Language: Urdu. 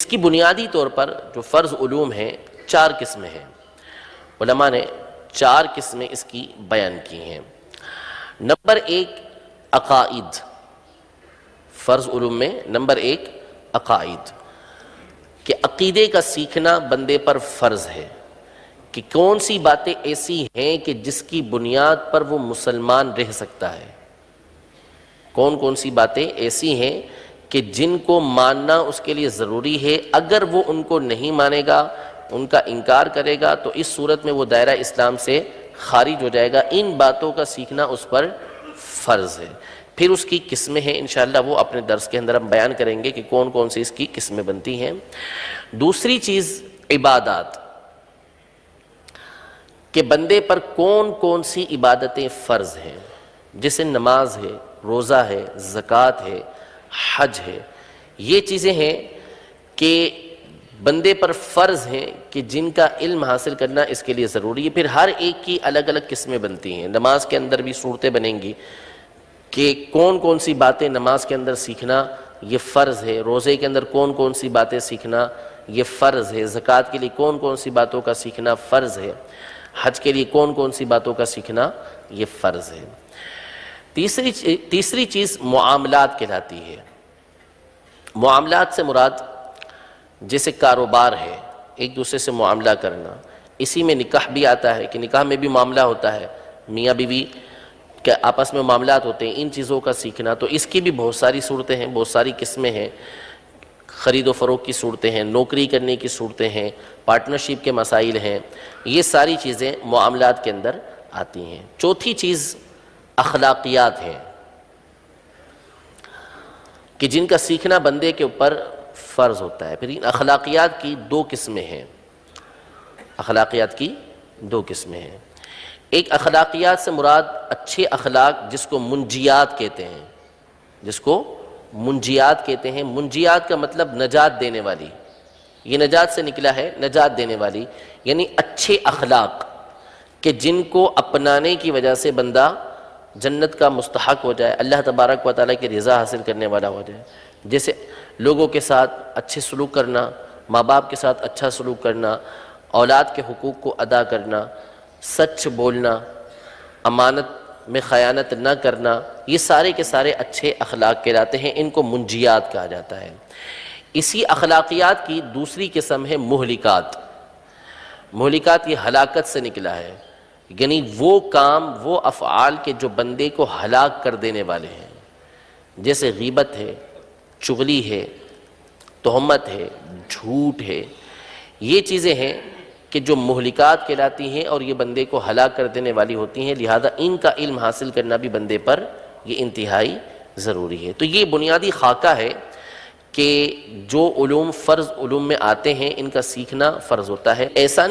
کی بنیادی طور پر جو فرض علوم ہیں 4 قسمیں ہیں، علماء نے 4 قسمیں اس کی بیان کی ہیں۔ نمبر 1 عقائد، فرض علوم میں نمبر 1 عقائد، کہ عقیدے کا سیکھنا بندے پر فرض ہے، کہ کون سی باتیں ایسی ہیں کہ جس کی بنیاد پر وہ مسلمان رہ سکتا ہے، کون سی باتیں ایسی ہیں کہ جن کو ماننا اس کے لیے ضروری ہے، اگر وہ ان کو نہیں مانے گا، ان کا انکار کرے گا تو اس صورت میں وہ دائرہ اسلام سے خارج ہو جائے گا۔ ان باتوں کا سیکھنا اس پر فرض ہے۔ پھر اس کی قسمیں ہیں، انشاءاللہ وہ اپنے درس کے اندر ہم بیان کریں گے کہ کون سی اس کی قسمیں بنتی ہیں۔ دوسری چیز عبادات، کہ بندے پر کون سی عبادتیں فرض ہیں، جیسے نماز ہے، روزہ ہے، زکوٰۃ ہے، حج ہے۔ یہ چیزیں ہیں کہ بندے پر فرض ہیں کہ جن کا علم حاصل کرنا اس کے لیے ضروری ہے۔ پھر ہر ایک کی الگ الگ قسمیں بنتی ہیں۔ نماز کے اندر بھی صورتیں بنیں گی کہ کون سی باتیں نماز کے اندر سیکھنا یہ فرض ہے، روزے کے اندر کون سی باتیں سیکھنا یہ فرض ہے، زکوٰۃ کے لیے کون سی باتوں کا سیکھنا فرض ہے، حج کے لیے کون سی باتوں کا سیکھنا یہ فرض ہے۔ تیسری چیز معاملات کہلاتی ہے۔ معاملات سے مراد جیسے کاروبار ہے، ایک دوسرے سے معاملہ کرنا، اسی میں نکاح بھی آتا ہے کہ نکاح میں بھی معاملہ ہوتا ہے، میاں بیوی کے آپس میں معاملات ہوتے ہیں، ان چیزوں کا سیکھنا۔ تو اس کی بھی بہت ساری صورتیں ہیں، بہت ساری قسمیں ہیں۔ خرید و فروخت کی صورتیں ہیں، نوکری کرنے کی صورتیں ہیں، پارٹنرشپ کے مسائل ہیں، یہ ساری چیزیں معاملات کے اندر آتی ہیں۔ چوتھی چیز اخلاقیات ہیں کہ جن کا سیکھنا بندے کے اوپر فرض ہوتا ہے۔ پھر ان اخلاقیات کی 2 قسمیں ہیں، اخلاقیات کی 2 قسمیں ہیں۔ ایک اخلاقیات سے مراد اچھے اخلاق جس کو منجیات کہتے ہیں، جس کو منجیات کہتے ہیں۔ منجیات کا مطلب نجات دینے والی، یہ نجات سے نکلا ہے، نجات دینے والی، یعنی اچھے اخلاق کہ جن کو اپنانے کی وجہ سے بندہ جنت کا مستحق ہو جائے، اللہ تبارک و تعالیٰ کی رضا حاصل کرنے والا ہو جائے۔ جیسے لوگوں کے ساتھ اچھے سلوک کرنا، ماں باپ کے ساتھ اچھا سلوک کرنا، اولاد کے حقوق کو ادا کرنا، سچ بولنا، امانت میں خیانت نہ کرنا، یہ سارے کے سارے اچھے اخلاق کہلاتے ہیں، ان کو منجیات کہا جاتا ہے۔ اسی اخلاقیات کی دوسری قسم ہے مہلکات۔ مہلکات یہ ہلاکت سے نکلا ہے، یعنی وہ کام، وہ افعال کے جو بندے کو ہلاک کر دینے والے ہیں، جیسے غیبت ہے، چغلی ہے، تہمت ہے، جھوٹ ہے۔ یہ چیزیں ہیں کہ جو مہلکات کہلاتی ہیں اور یہ بندے کو ہلاک کر دینے والی ہوتی ہیں، لہذا ان کا علم حاصل کرنا بھی بندے پر یہ انتہائی ضروری ہے۔ تو یہ بنیادی خاکہ ہے کہ جو علوم فرض علوم میں آتے ہیں ان کا سیکھنا فرض ہوتا ہے۔ ایسا